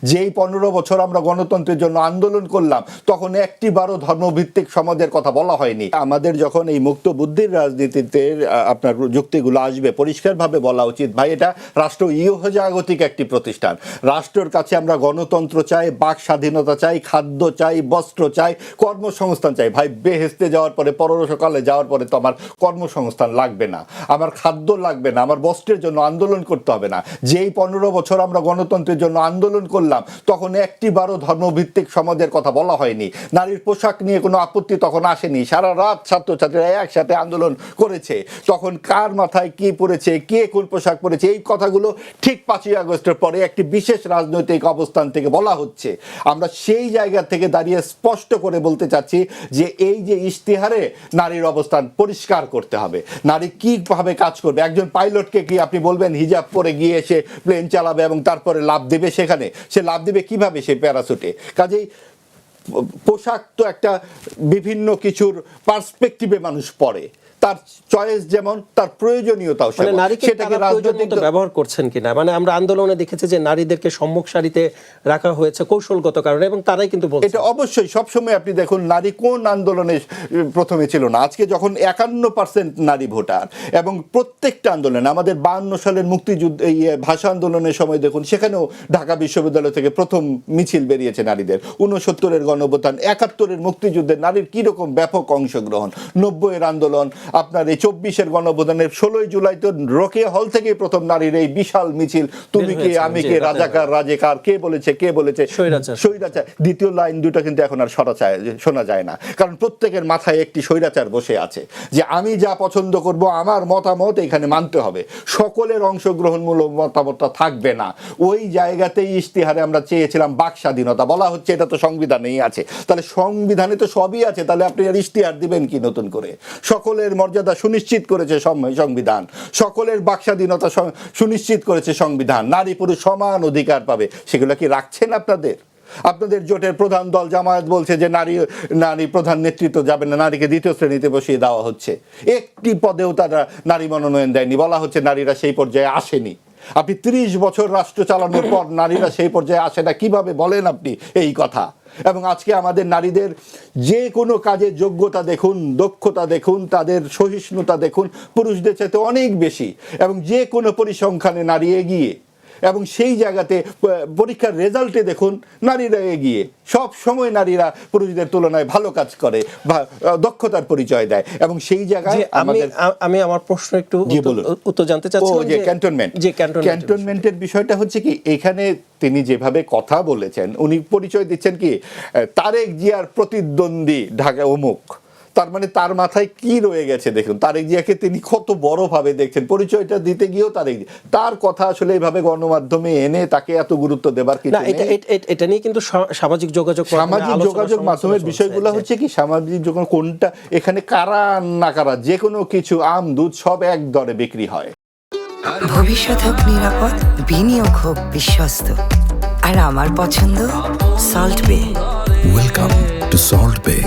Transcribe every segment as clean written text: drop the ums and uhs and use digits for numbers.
যেই 15 বছর আমরা গণতন্ত্রের জন্য আন্দোলন করলাম তখন একটিবারও ধর্মভিত্তিক সমাজের কথা বলা হয়নি। আমাদের যখন এই মুক্ত বুদ্ধির রাজনীতিতে আপনার যুক্তিগুলো আসবে পরিষ্কারভাবে বলা উচিত, ভাই এটা রাষ্ট্র ইহজাগতিক একটি প্রতিষ্ঠান। রাষ্ট্রের কাছে আমরা গণতন্ত্র চাই, বাক স্বাধীনতা চাই, খাদ্য চাই, বস্ত্র চাই, কর্মসংস্থান চাই। ভাই বেহেস্তে যাওয়ার পরে, পরলোককালে যাওয়ার পরে তো আমার কর্মসংস্থান লাগবে না, আমার খাদ্য লাগবে না, আমার বস্ত্রের জন্য আন্দোলন করতে হবে না। যেই 15 বছর আমরা গণতন্ত্রের জন্য আন্দোলন করলাম তখন একটিবারও ধর্মভিত্তিক সমাজের কথা বলা হয়নি। নারীর পোশাক নিয়ে কোনো আপত্তি তখন আসেনি। সারা রাত ছাত্রছাত্রীরা একসাথে আন্দোলন করেছে। তখন কার মাথায় কি পড়েছে, কে কোন পোশাক পরেছে, এই কথাগুলো ঠিক 5ই আগস্টের পরে একটি বিশেষ রাজনৈতিক অবস্থান থেকে বলা হচ্ছে। আমরা সেই জায়গা থেকে দাঁড়িয়ে স্পষ্ট করে বলতে চাচ্ছি যে এই যে ইশতেহারে নারীর অবস্থান পরিষ্কার করতে হবে। নারী কিভাবে কাজ করবে? একজন পাইলটকে কি আপনি বলবেন হিজাব পরে গিয়ে এসে প্লেন চালাবে এবং তারপরে লাফ দেবে? সেখানে সে লাফ দিবে কিভাবে সেই প্যারাসুটে? কাজেই পোশাক তো একটা বিভিন্ন কিছুর পার্সপেক্টিভে মানুষ পড়ে, তার চয়েস যেমন তার প্রয়োজনীয়তাও সেটাকে রাজনৈতিক ব্যবহার করছেন কিনা। মানে আমরা আন্দোলনে দেখেছি যে নারীদেরকে সম্মুখ সারিতে রাখা হয়েছে কৌশলগত কারণে, এবং তারাই কিন্তু বলছে এটা অবশ্যই সবসময়। আপনি দেখুন নারী কোন আন্দোলনে প্রথমে ছিল না, আজকে যখন 51% নারী ভোটার, এবং প্রত্যেকটা আন্দোলনে আমাদের 52 সালের মুক্তিযুদ্ধ ভাষা আন্দোলনের সময় দেখুন সেখানেও ঢাকা বিশ্ববিদ্যালয় থেকে প্রথম মিছিল বেরিয়েছে নারীদের। 69-এর গণঅভ্যুত্থান, 71-এর মুক্তিযুদ্ধের নারীর কীরকম ব্যাপক অংশগ্রহণ, 90-এর আন্দোলন, আপনার এই 24-এর গণঅভ্যুত্থানের 16ই জুলাই তো রোকেয়া হল থেকে প্রথম নারীর এই বিশাল মিছিল, তুমি কে আমি কে, রাজাকার রাজেকার, কে বলেছে স্বৈরাচার। দ্বিতীয় লাইন দুটো কিন্তু এখন আর শোনা যায় না, কারণ প্রত্যেকের মাথায় একটি স্বৈরাচার বসে আছে যে আমি যা পছন্দ করব, আমার মতামত এখানে মানতে হবে। সকলের অংশগ্রহণমূলক মতামতটা থাকবে না। ওই জায়গাতেই ইশতেহারে আমরা চেয়েছিলাম বাক স্বাধীনতা। বলা হচ্ছে এটা তো সংবিধানেই আছে, তাহলে সংবিধানে তো সবই আছে, তাহলে আপনি আর ইশতেহার দিবেন কি নতুন করে? সকলের মর্যাদা সুনিশ্চিত করেছে সংবিধান, সকলের বাক স্বাধীনতা সুনিশ্চিত করেছে সংবিধান, নারী পুরুষ সমান অধিকার পাবে। সেগুলো কি রাখছেন আপনাদের জোটের প্রধান দল জামায়াত বলছে যে নারী প্রধান নেতৃত্ব যাবে না, নারীকে দ্বিতীয় শ্রেণীতে বসিয়ে দেওয়া হচ্ছে। একটি পদেও তারা নারী মনোনয়ন দেয়নি, বলা হচ্ছে নারীরা সেই পর্যায়ে আসেনি। আপনি 30 বছর রাষ্ট্র চালানোর পর নারীরা সেই পর্যায়ে আসে না কিভাবে বলেন আপনি এই কথা? এবং আজকে আমাদের নারীদের যে কোনো কাজের যোগ্যতা দেখুন, দক্ষতা দেখুন, তাদের সহিষ্ণুতা দেখুন পুরুষদের চাইতে অনেক বেশি, এবং যে কোনো পরিসংখ্যানে নারী এগিয়ে, এবং সেই জায়গাতে পরীক্ষার রেজাল্টে দেখুন নারীরা এগিয়ে। সব সময় নারীরা পুরুষদের তুলনায় ভালো কাজ করে, দক্ষতার পরিচয় দেয়, এবং সেই জায়গায় আমি আমার প্রশ্ন একটু উত্তর জানতে চাচ্ছি যে ক্যান্টনমেন্টের বিষয়টা হচ্ছে কি, এখানে তিনি যেভাবে কথা বলেছেন, উনি পরিচয় দিচ্ছেন কি তারেক জিয়ার প্রতিদ্বন্দ্বী ঢাকা অমুক। তার মানে তার মাথায় কি রয়ে গেছে দেখুন। তারেক জিয়াকে তিনি কত বড়ভাবে দেখছেন, পরিচয়টা দিতে গিয়েও তার কথা আসলে এইভাবে গণমাধ্যমে এনে তাকে এত গুরুত্ব দেবার কিছু নেই। এটা নিয়ে কিন্তু সামাজিক যোগাযোগ মাধ্যমের বিষয়গুলো হচ্ছে কি, সামাজিক যোগাযোগ কোনটা, এখানে কারা না কারা যে কোনো কিছু আম দুধ সব এক দরে বিক্রি হয়। ভবিষ্যৎ হোক নিরাপদ, বিনিয়োগ হোক বিশ্বস্ত, আর আমার পছন্দ সল্ট বে। ওয়েলকাম টু সল্ট বে।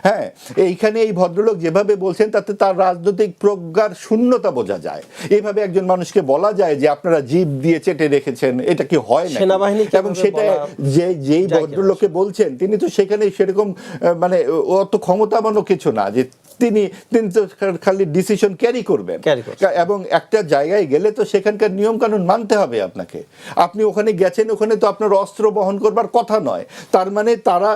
হ্যাঁ, এইখানে এই ভদ্রলোক যেভাবে বলছেন তাতে তার রাজনৈতিক প্রজ্ঞার শূন্যতা বোঝা যায়। এইভাবে একজন মানুষকে বলা যায় যে আপনারা জিভ দিয়ে চেটে রেখেছেন, এটা কি হয় না? এবং সেটা যেই ভদ্রলোককে বলছেন তিনি তো সেখানে সেরকম মানে অত ক্ষমতাবানও কিছু না যে তিনি তো খালি ডিসিশন ক্যারি করবেন। এবং একটা জায়গায় গেলে তো সেখানকার নিয়ম কানুন মানতে হবে আপনাকে। আপনি ওখানে গেছেন, ওখানে তো আপনার অস্ত্র বহন করবার কথা নয়। তার মানে তারা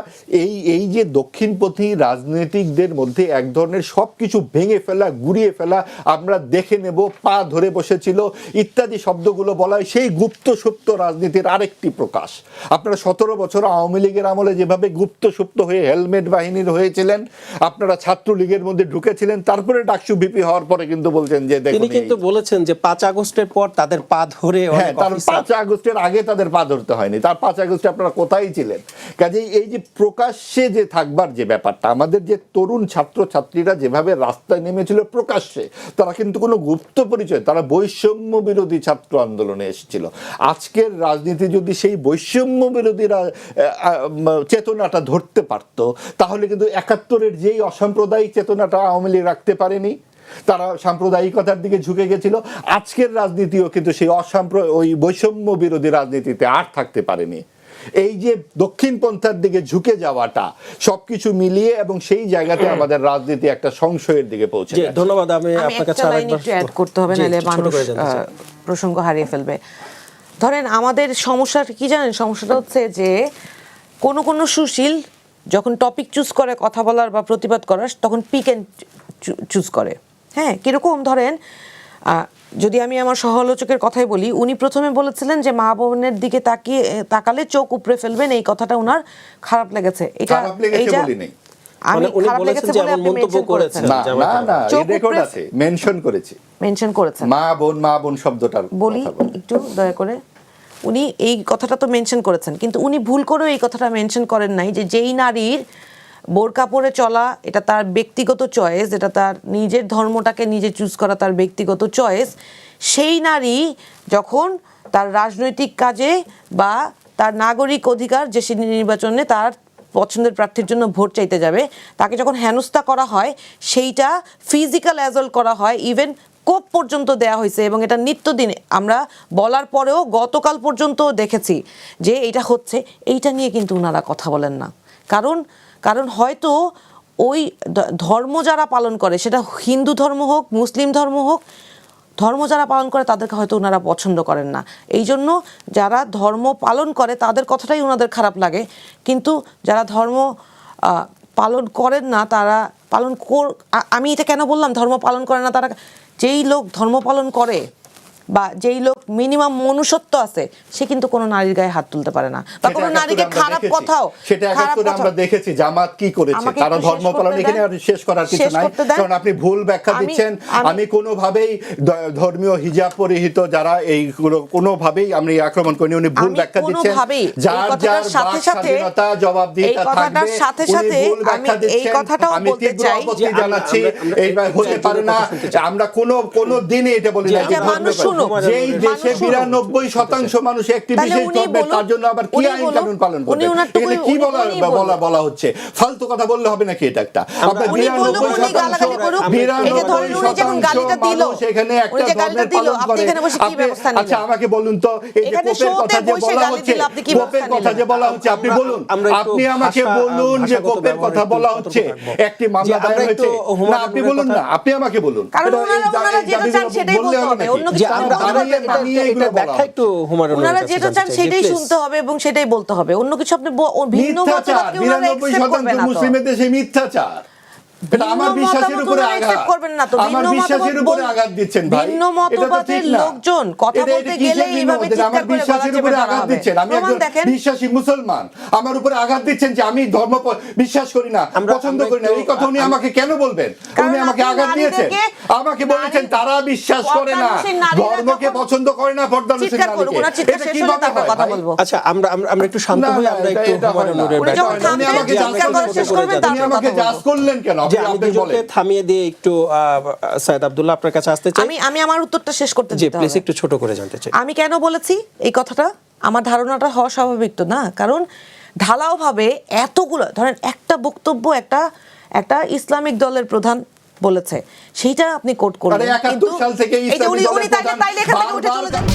এই যে দক্ষিণপন্থী রাজনীতিকদের মধ্যে এক ধরনের সব কিছু ভেঙে ফেলা, গুড়িয়ে ফেলা, আমরা দেখে নেব, পা ধরে বসেছিল ইত্যাদি শব্দগুলো বলা হয় সেই গুপ্ত সুপ্ত রাজনীতির আরেকটি প্রকাশ। আপনারা 17 বছর আওয়ামী লীগের আমলে যেভাবে গুপ্ত সুপ্ত হয়ে হেলমেট বাহিনীর হয়েছিলেন, আপনারা ছাত্রলীগের মধ্যে ঢুকেছিলেন, তারপরে ডাকসু ভিপি হওয়ার পরে কিন্তু বলছেন যে তিনি কিন্তু বলেছেন যে 5 আগস্টের পর তাদের পা ধরে, হ্যাঁ, তার 5 আগস্টের আগে তাদের পা ধরতে হয়নি। তার 5 আগস্টে আপনারা কোথায় ছিলেন? কাজেই এই যে প্রকাশ্যে যে থাকবার যে ব্যাপারটা, আমাদের যে তরুণ ছাত্রছাত্রীরা যেভাবে রাস্তায় নেমেছিল প্রকাশ্যে, তারা কিন্তু কোনো গুপ্ত পরিচয়, তারা বৈষম্য বিরোধী ছাত্র আন্দোলনে এসেছিল। আজকের রাজনীতি যদি সেই বৈষম্য বিরোধী চেতনাটা ধরতে পারত, তাহলে কিন্তু 71-এর যেই অসাম্প্রদায়িক চেতনাটা আওয়ামী লীগ রাখতে পারেনি, তারা সাম্প্রদায়িকতার দিকে ঝুঁকে গেছিল। আজকের রাজনীতিও কিন্তু সেই ওই বৈষম্য বিরোধী রাজনীতিতে আর থাকতে পারেনি। এই যে দক্ষিণপন্থার দিকে ঝুঁকে যাওয়াটা সবকিছু মিলিয়ে এবং সেই জায়গাতে আমাদের রাজনীতি একটা সংশয়ের দিকে পৌঁছে জি, গেছে। ধন্যবাদ। আমি আমি আপনার কাছে একটা লাইন আরেকবার একটু অ্যাড করতে হবে, জি, নাহলে একটু ছোট মানুষ করে জানতে চাই। প্রসঙ্গ হারিয়ে ফেলবে। ধরেন আমাদের সমস্যাটা কি জানেন, সমস্যাটা হচ্ছে যে কোনো সুশীল যখন টপিক চুজ করে কথা বলার বা প্রতিবাদ করার, তখন পিক অ্যান্ড চুজ করে। হ্যাঁ, কিরকম ধরেন যদি আমি আমার সহ-আলোচকের কথাই বলি, উনি প্রথমে বলেছিলেন যে মা বোনের দিকে তাকালে চোখ উপড়ে ফেলবেন, এই কথাটা ওনার খারাপ লেগেছে। খারাপ লেগেছে বলিনি। আমি মানে উনি খারাপ বলেছেন লেগেছে যে বলে এমন আপনি মন্তব্য মেনশন করেছেন। করেছেন। না না না, চোখ এই রেকর্ড উপড়ে- আছে, মেনশন করেছি। মেনশন করেছেন। মা বোন শব্দটার বলি কথা বলি। একটু দয়া করে, উনি এই কথাটা তো মেনশন করেছেন, কিন্তু উনি ভুল করেও এই কথাটা মেনশন করেন নাই যে যেই নারীর বোরকা পরে চলা এটা তার ব্যক্তিগত চয়েস, এটা তার নিজের ধর্মটাকে নিজে চুজ করা তার ব্যক্তিগত চয়েস, সেই নারী যখন তার রাজনৈতিক কাজে বা তার নাগরিক অধিকার যে সে নির্বাচনে তার পছন্দের প্রার্থীর জন্য ভোট চাইতে যাবে, তাকে যখন হেনস্থা করা হয়, সেইটা ফিজিক্যাল অ্যাজল্ট করা হয়, ইভেন কোপ পর্যন্ত দেয়া হয়েছে, এবং এটা নিত্যদিন আমরা বলার পরেও গতকাল পর্যন্ত দেখেছি যে এটা হচ্ছে। এইটা নিয়ে কিন্তু ওনারা কথা বলেন না, কারণ হয়তো ওই ধর্ম যারা পালন করে, সেটা হিন্দু ধর্ম হোক, মুসলিম ধর্ম হোক, ধর্ম যারা পালন করে তাদেরকে হয়তো ওনারা পছন্দ করেন না। এই জন্য যারা ধর্ম পালন করে তাদের কথাটাই ওনাদের খারাপ লাগে, কিন্তু যারা ধর্ম পালন করেন না তারা আমি এটা কেন বললাম ধর্ম পালন করে না, তারা যেই লোক ধর্ম পালন করে বা যেই লোক মিনিমাম মনুষ্যত্ব আছে, সে কিন্তু কোনো নারীর গায়ে হাত তুলতে পারে না, বা কোনো নারীকে খারাপ কথাও সেটা একাত্তরে আমরা দেখেছি জামাত কি করেছে। আমাকে তারা একটু ধর্ম শেষ পালন করতে এখানে দেন। আর শেষ করার কিছু শেষ নাই, করতে দেন। কারণ আপনি ভুল ব্যাখ্যা দিচ্ছেন। আমি কোনোভাবেই ধর্মীয় হিজাব পরিহিত যারা এই কোনোভাবেই আমি আক্রমণ করিনি, উনি ভুল ব্যাখ্যা দিচ্ছেন। যার যার বাক স্বাধীনতা জবাবদিহিতা থাকবে, উনি ভুল ব্যাখ্যা দিচ্ছেন। আমি তীব্র আপত্তি জানাচ্ছি। এইবার হতে পারে না, আমরা কোনো দিনই এটা বলি না যে যেই দেশে 92% মানুষ একটি বিশেষ ধর্মের, তার জন্য আবার কি আইন কানুন পালন করবে? এখানে কি বলা হচ্ছে? ফালতু কথা বললে হবে নাকি? এটা একটা আপনার 92% মানুষ এখানে একটা ধর্মের পালন করে। আচ্ছা আমাকে বলুন তো, এই যে কোপের কথা যে বলা হচ্ছে, কোপের কথা যে বলা হচ্ছে, আপনি বলুন, আপনি আমাকে বলুন যে কোপের কথা বলা হচ্ছে, একটি মামলা দায়ের হয়েছে না? আপনি বলুন না, আপনি আমাকে বলুন। কারণ ওনারা যেটা চান সেটাই বলতে হবে, অন্য কিছু ব্যাখ্যা একটু হুমায়ুন ওনারা যেটা চান সেটাই শুনতে হবে এবং সেটাই বলতে হবে। অন্য কিছু আপনি ভিন্ন মতবাদকে ওনারা একসেপ্ট করবে না। 92% মুসলিমের দেশে মিথ্যাচার, এটা আমার বিশ্বাসের উপরে আঘাত, আমার বিশ্বাসের উপরে আঘাত দিচ্ছেন ভাই। ভিন্ন মতবাদের লোকজন কথা বলতে গেলে এইভাবে চিৎকার করে বিশ্বাসের উপরে আঘাত দিচ্ছেন। আমি একজন বিশ্বাসী মুসলমান, আমার উপরে আঘাত দিচ্ছেন যে আমি ধর্ম বিশ্বাস করি না, পছন্দ করি না। এই কথা উনি আমাকে কেন বলবেন? উনি আমাকে আঘাত দিয়েছেন, আমাকে বলেছেন তারা বিশ্বাস করে না, ধর্মকে পছন্দ করে না, পর্দানুসীন নারীকে। এটা কিভাবে হয় ভাই? আচ্ছা আমরা একটু শান্ত হই, আমরা একটু হুমায়ুনের ব্যাখ্যা। উনি আমাকে জাজ করলেন কেন? যে আমি দুজনকে থামিয়ে দিয়ে একটু সাইদ আব্দুল্লাহ আপনার কাছে আসতে চাই। আমি আমার উত্তরটা শেষ করতে জি দিতে প্লিজ হবে। একটু ছোট করে জানতে চাই। আমি কেন বলেছি এই কথাটা? আমার ধারণাটা হওয়া স্বাভাবিক তো না, কারণ ঢালাওভাবে এতগুলো ধরেন একটা বক্তব্য একটা ইসলামিক দলের প্রধান বলেছে, সেইটা আপনি কোট করলেন, 71 সাল থেকে এই যে উনি তাইলে এখান থেকে উঠে চলে যান।